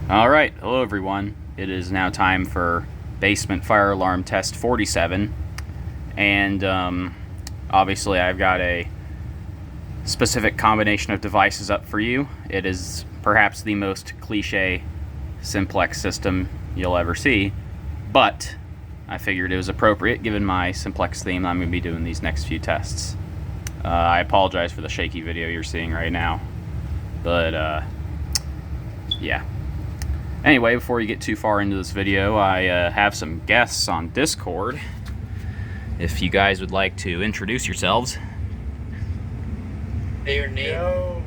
Alright, hello everyone. It is now time for basement fire alarm test 47. And obviously I've got a specific combination of devices up for you. It is perhaps the most cliche simplex system you'll ever see, but I figured it was appropriate given my simplex theme. I'm going to be doing these next few tests. I apologize for the shaky video you're seeing right now, but yeah. Anyway, before you get too far into this video, I have some guests on Discord. If you guys would like to introduce yourselves. Say your name. Yo.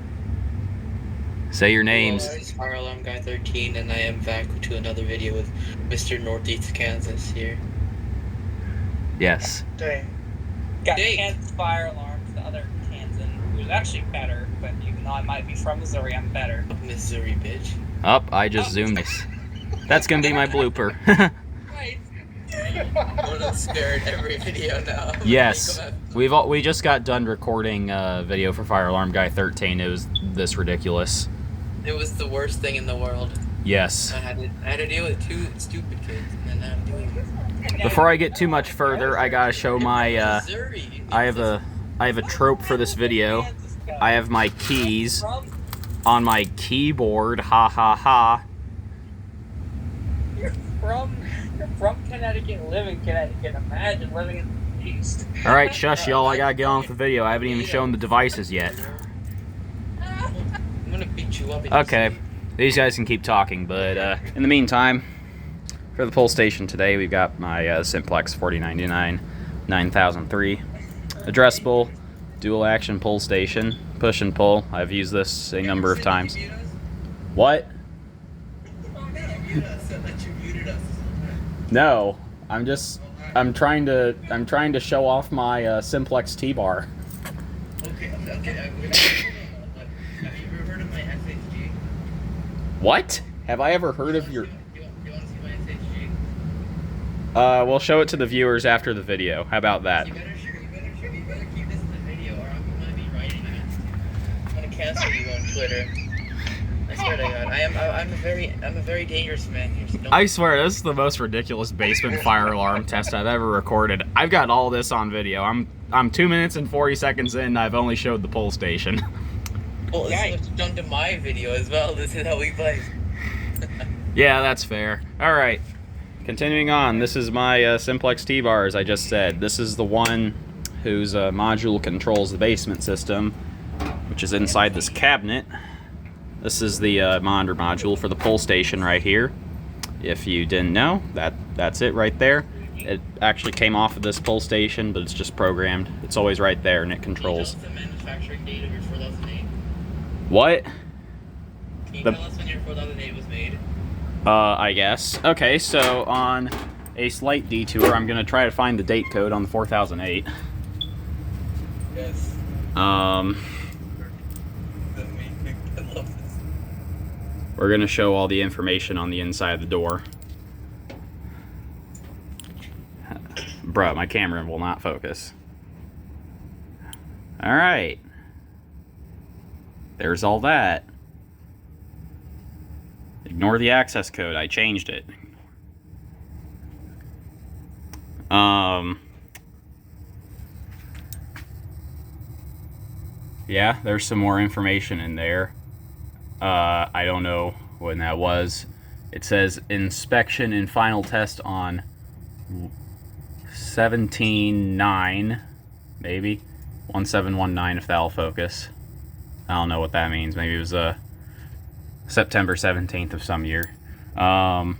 Say your names. Hello, it's Fire Alarm Guy 13, and I am back to another video with Mr. Northeast Kansas here. Yes. Dang. Got Dang. Kansas Fire Alarms, the other Kansan, who's actually better, but even though I might be from Missouri, I'm better. Missouri, bitch. Up, I just zoomed this. That's gonna be my blooper. Right. What I'm scared every video now. Yes. We just got done recording a video for Fire Alarm Guy 13. It was this ridiculous. It was the worst thing in the world. Yes. I had to deal with two stupid kids, and then I'm doing this. Before I get too much further, I gotta show my Missouri. I have a trope for this video. I have my keys on my keyboard. Ha ha ha. You're from Connecticut, live in Connecticut. Imagine living in the East. Alright, shush y'all, I gotta get on with the video. I haven't even shown the devices yet. I'm gonna beat you up. Okay, these guys can keep talking, but in the meantime, for the pull station today, we've got my Simplex 4099 9003 addressable dual action pull station, push and pull. I've used this a number of times. What? No, I'm trying to show off my Simplex T-bar. Okay. Have you ever heard of my SHG? What? Have I ever heard of your... Do you want to see my SHG? We'll show it to the viewers after the video. How about that? You better keep this in the video, or I'm gonna be writing against you. I'm gonna cancel you on Twitter. I swear to God, I'm a very dangerous man here. So I swear, this is the most ridiculous basement fire alarm test I've ever recorded. I've got all this on video. I'm 2 minutes and 40 seconds in, and I've only showed the pull station. Well, this is what's done to my video as well. This is how we play. Yeah, that's fair. Alright, continuing on. This is my Simplex T-bar, as I just said. This is the one whose module controls the basement system, which is inside this cabinet. This is the monitor module for the pull station right here. If you didn't know, that's it right there. It actually came off of this pull station, but it's just programmed. It's always right there, and it controls. Can you tell us the manufacturing date of your 4008? What? Can you tell us when your 4008 was made? I guess. Okay, so on a slight detour, I'm gonna try to find the date code on the 4008. Yes. We're gonna show all the information on the inside of the door. Bruh, my camera will not focus. Alright. There's all that. Ignore the access code, I changed it. Yeah, there's some more information in there. I don't know when that was. It says inspection and final test on 17/9, maybe 1719 if that'll focus. I don't know what that means. Maybe it was September 17th of some year. Thank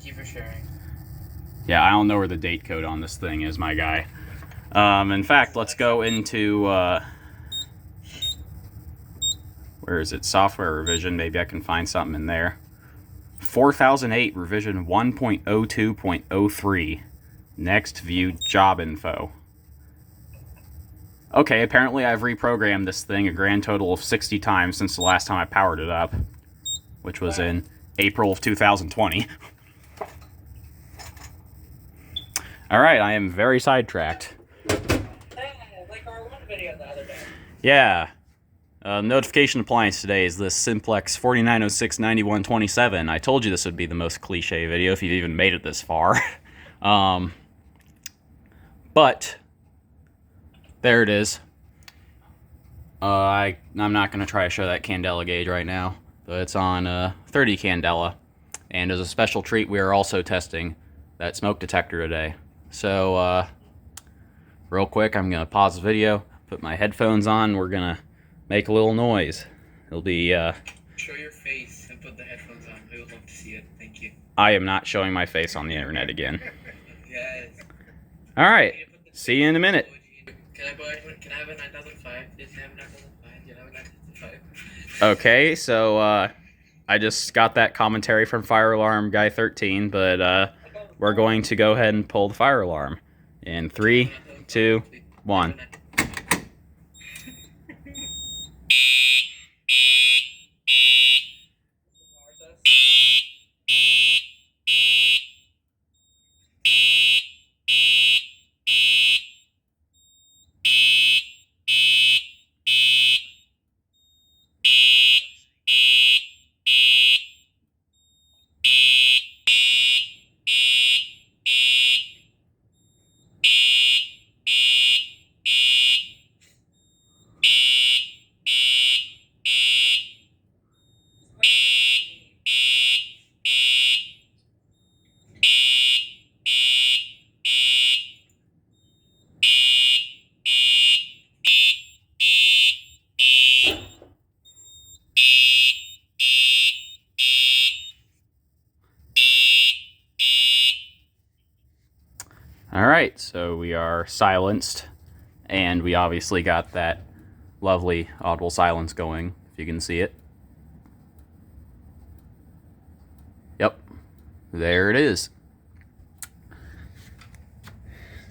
you for sharing. Yeah, I don't know where the date code on this thing is, my guy. In fact, let's go into where is it? Software revision. Maybe I can find something in there. 4008 revision 1.02.03. Next view job info. Okay, apparently I've reprogrammed this thing a grand total of 60 times since the last time I powered it up, which was in April of 2020. Alright, I am very sidetracked. Like our one video the other day. Yeah. Notification appliance today is this Simplex 49069127. I told you this would be the most cliche video if you've even made it this far. But there it is. I'm not going to try to show that candela gauge right now, but it's on 30 candela. And as a special treat, we are also testing that smoke detector today. So, real quick, I'm going to pause the video, put my headphones on, we're going to make a little noise. It'll be, Show your face and put the headphones on. We would love to see it. Thank you. I am not showing my face on the internet again. Yes. Alright, see you in a minute. Can I have a 9005? Did you have a 9005? Did you have a 9005? Okay, so, I just got that commentary from Fire Alarm Guy 13, but, we're going to go ahead and pull the fire alarm. In 3, 2, 1. Alright, so we are silenced, and we obviously got that lovely audible silence going, if you can see it. Yep, there it is.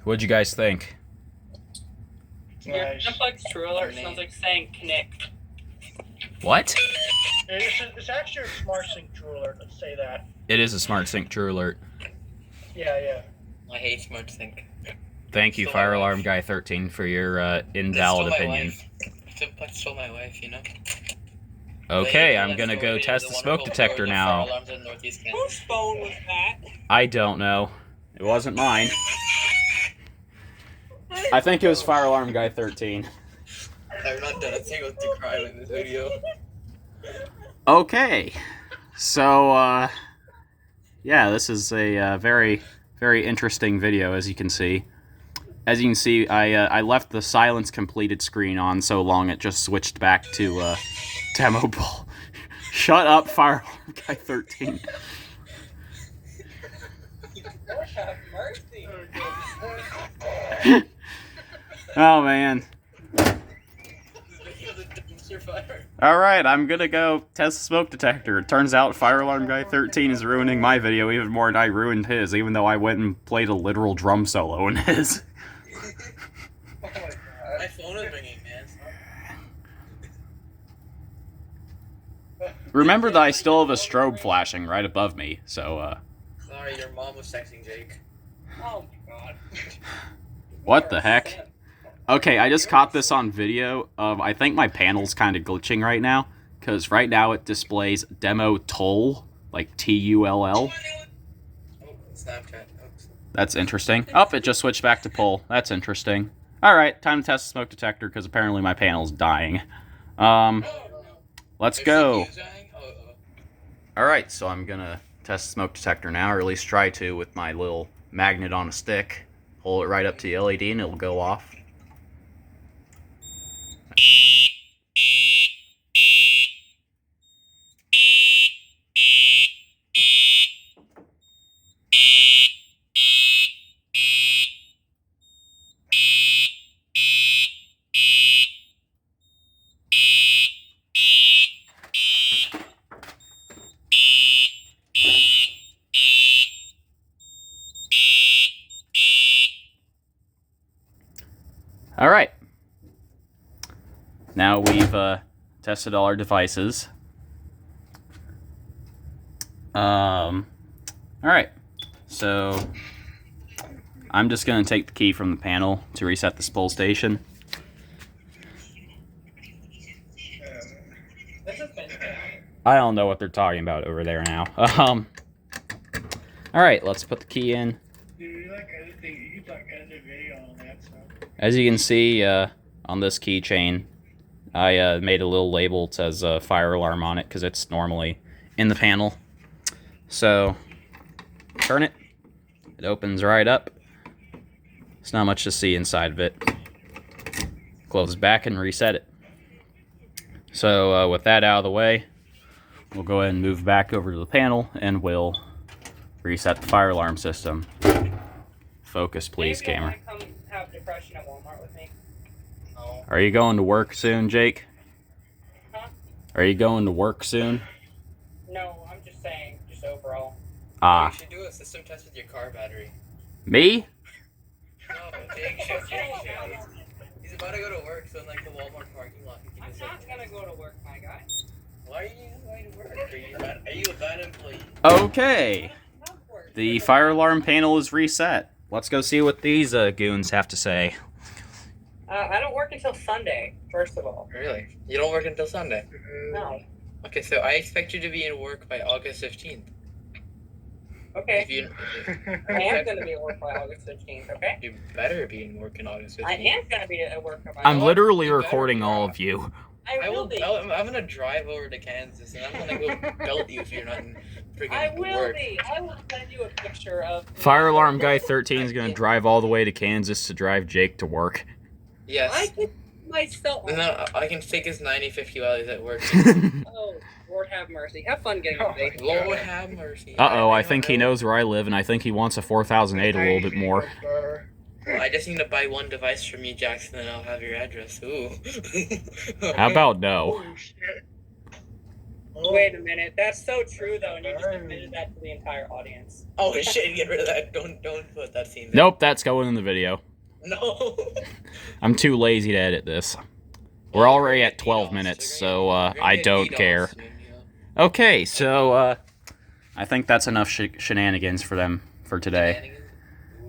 What'd you guys think? Your Simplex True Alert sounds like saying connect. What? It's actually a smart sync True Alert, let's say that. It is a Smart Sync True Alert. Yeah. I hate SmartSync. Thank you, Stole Fire my Alarm wife. Guy 13, for your They invalid stole my opinion. wife. Simplex stole my wife, you know? Okay, They I'm gonna go test the smoke detector now. Whose phone was that? I don't know. It wasn't mine. I think it was Fire Alarm Guy 13. I've not done a single crime in this video. Okay, so, yeah, this is a very, very interesting video, as you can see. As you can see, I left the silence completed screen on so long it just switched back to demo poll. Shut up, Fire Alarm Guy 13. Lord have mercy. Oh, man. Alright, I'm gonna go test the smoke detector. It turns out Fire Alarm Guy 13 is ruining my video even more than I ruined his, even though I went and played a literal drum solo in his. My phone is ringing, man. Remember that I still have a strobe flashing right above me, so, Sorry, your mom was texting Jake. Oh my god. What the heck? Okay, I just caught this on video. I think my panel's kind of glitching right now, because right now it displays demo toll, like Tull. Oh, Snapchat. Oops. That's interesting. Oh, it just switched back to pull. That's interesting. Alright, time to test the smoke detector, because apparently my panel's dying. Let's go. Alright, so I'm gonna test the smoke detector now, or at least try to, with my little magnet on a stick. Hold it right up to the LED and it'll go off. Alright. Now we've tested all our devices. Alright. So I'm just going to take the key from the panel to reset this pull station. I don't know what they're talking about over there now. All right, let's put the key in. Dude, you like editing? You can like edit a video on that stuff. As you can see on this keychain, I made a little label that says fire alarm on it because it's normally in the panel. So, turn it. It opens right up. There's not much to see inside of it. Close back and reset it. So, with that out of the way, we'll go ahead and move back over to the panel and we'll reset the fire alarm system. Focus, please, camera. Come have depression at Walmart with me. No. Are you going to work soon, Jake? Huh? Are you going to work soon? No, I'm just saying, just overall. Ah, You should do a system test with your car battery. me? No, Jake should. He's about to go to work, so in like the Walmart parking lot, he can I'm just not like. gonna go to work, my guy. Why are you going to work? Are you a bad employee? Okay. I don't work. The fire alarm panel is reset. Let's go see what these goons have to say. I don't work until Sunday, first of all. Really? You don't work until Sunday? No. Okay, so I expect you to be in work by August 15th. Okay. If you, I am gonna be at work by August 15th, okay? you better be in work in August 15th. I am gonna be at work by I'm August. literally You better recording be all off. of you. I will be. I'm gonna drive over to Kansas and I'm gonna go belt you if you're not in friggin' I will work. be. I will send you a picture of. Fire alarm guy 13 is going to drive all the way to Kansas to drive Jake to work. Yes. I can myself. And then I can take his 90-50 while he's at work. Oh, Lord have mercy. Have fun getting on vacation. Lord have mercy. Uh-oh, I think he knows where I live, and I think he wants a 4008 a little bit more. Well, I just need to buy one device from you, Jackson, and I'll have your address. Ooh. How about no? Holy shit. Wait a minute. That's so true, though, and you just admitted that to the entire audience. Oh shit! Get rid of that. Don't put that scene. Nope, that's going in the video. No. I'm too lazy to edit this. We're already at 12 minutes, so I don't care. Okay, so I think that's enough shenanigans for them for today.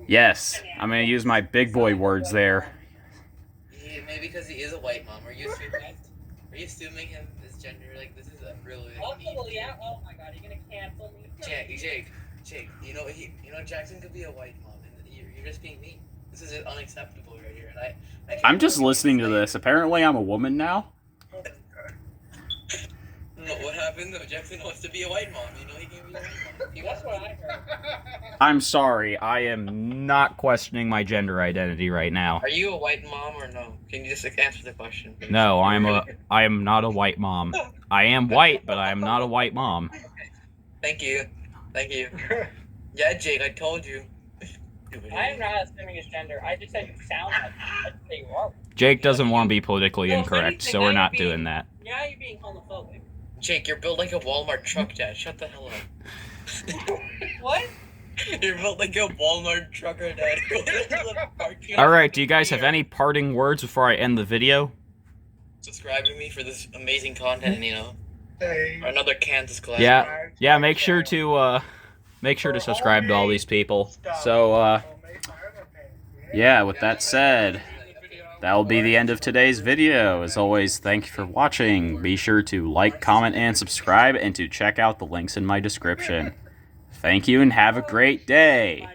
Yes, I'm going to use my big boy words there. Maybe because he is a white mom. Are you assuming him his gender? Like, this is a really. Oh, yeah. Oh, my God. You're going to cancel me. Jake. You know, Jackson could be a white mom, and you're just being mean. This is unacceptable right here, and I I'm just listening to this. Apparently, I'm a woman now. No, what happened though? Jackson wants to be a white mom. You know, he can be a white mom. That's what I heard. I'm sorry. I am not questioning my gender identity right now. Are you a white mom or no? Can you just answer the question? Please? No, I am not a white mom. I am white, but I am not a white mom. Thank you. Yeah, Jake, I told you. I am not assuming his gender. I just said you sound like him. I didn't say you are. Jake doesn't want to be politically Well, if incorrect, anything, so we're I'm not being- doing that. Yeah, you're being homophobic. Jake, you're built like a Walmart truck, Dad. Shut the hell up. What? You're built like a Walmart trucker, Dad. Go to the parking lot. Alright, do you guys have any parting words before I end the video? Subscribe to me for this amazing content, you know. Hey. Another Kansas class. Yeah, make sure to subscribe to all these people. So, yeah, with that said, that will be the end of today's video. As always, thank you for watching. Be sure to like, comment, and subscribe, and to check out the links in my description. Thank you, and have a great day.